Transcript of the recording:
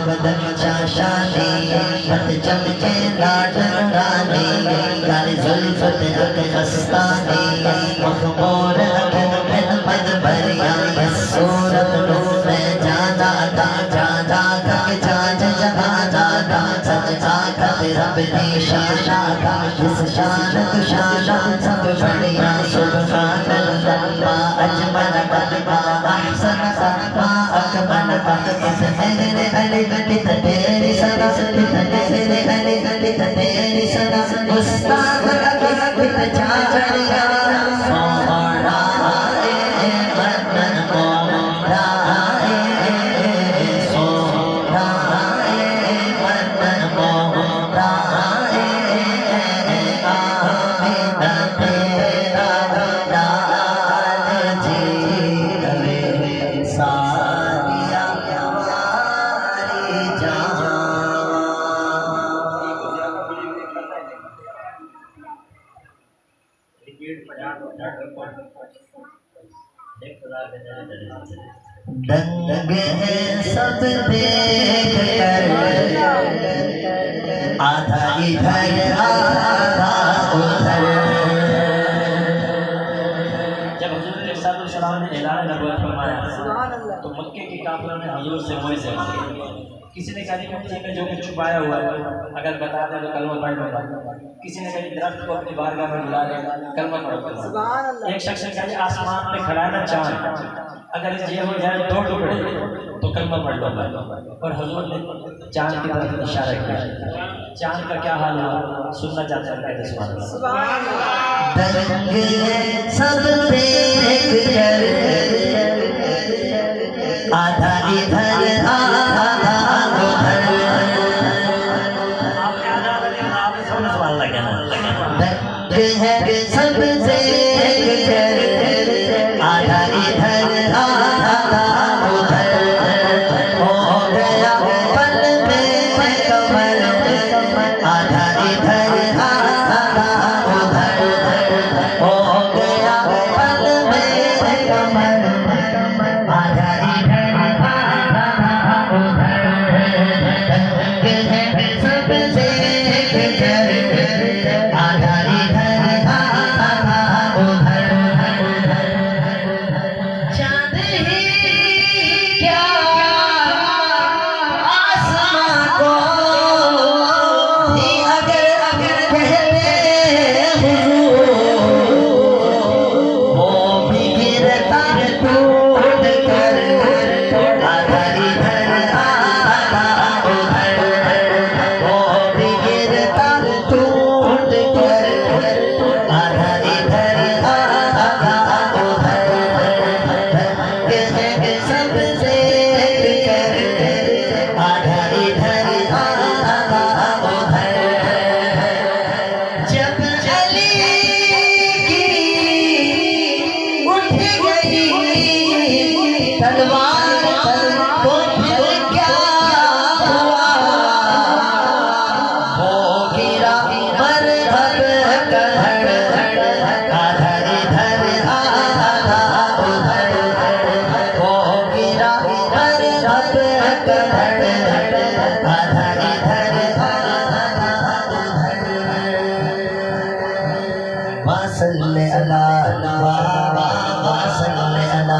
बदन चाशानी मत चमके लाडन रानी काली जुल्फत अक हस्तानी मखमूर अखन बिन मद भरिया बस सूरत नूर जाना का जाना का जाज जहाना का सच आका रब ने शाना का जिस शान तु शाना सब बढ़िया सुभान अल्लाह अजमल का अहसन का अकमल का तेरे अली गली तेरी सदा तेरे अली गली तेरी सदा उस्ताद अली चाचड़िया सोहरा ए बदन मोरा सोहरा ए बदन मोरा आमिना तेरा लाल जी सारिया हमारी जान दंग है सब देख कर आधा इधर आधा उधर। जब हुजूर ने सल्लल्लाहु ने ऐलान नबूवत फरमाया तो मक्के के काफिरों ने हुजूर से मुआवजे मांगे। किसी ने कहा मुझे में जो कुछ छुपाया हुआ है अगर बता दे तो कलमा पढ़ लूंगा। किसी ने कहा दरख्त को अपनी बारगाह में बुला ले कलमा पढ़। एक शख्स ने कहा आसमान में खड़ा है ना चांद अगर ये हो जाए दो टुकड़े तो कलमा पढ़ लूंगा। और हुजूर ने चांद की तरफ इशारा किया। चांद का क्या हाल हुआ सुनना चाहते हैं सुभान अल्लाह। दंग सब देख कर आधा इधर आधा उधर। दंग है सब देख कर आधा इधर आधा उधर। हो गया पल में कमर आधा इधर आधा उधर। हो गया पल में कमर आधा इधर आधा उधर। दंग है सब देख कर आधा इधर आधा उधर। चांद ही क्या आसमां को ही अगर कहते हुजूर वो भी गिरता टूट कर आधा इधर आधा उधर। वो भी गिरता टूट कर आधा इधर आधा उधर। सब देख कर आधा इधर आधा उधर। जब अली की उठ गई तलवार तो फिर क्या हुआ। वो गिरा मरहब का धड़ आधा इधर आधा उधर। वो गिरा मरहब का धड़ आधा इधर आधा उधर। वसल्ले अला वसल्ले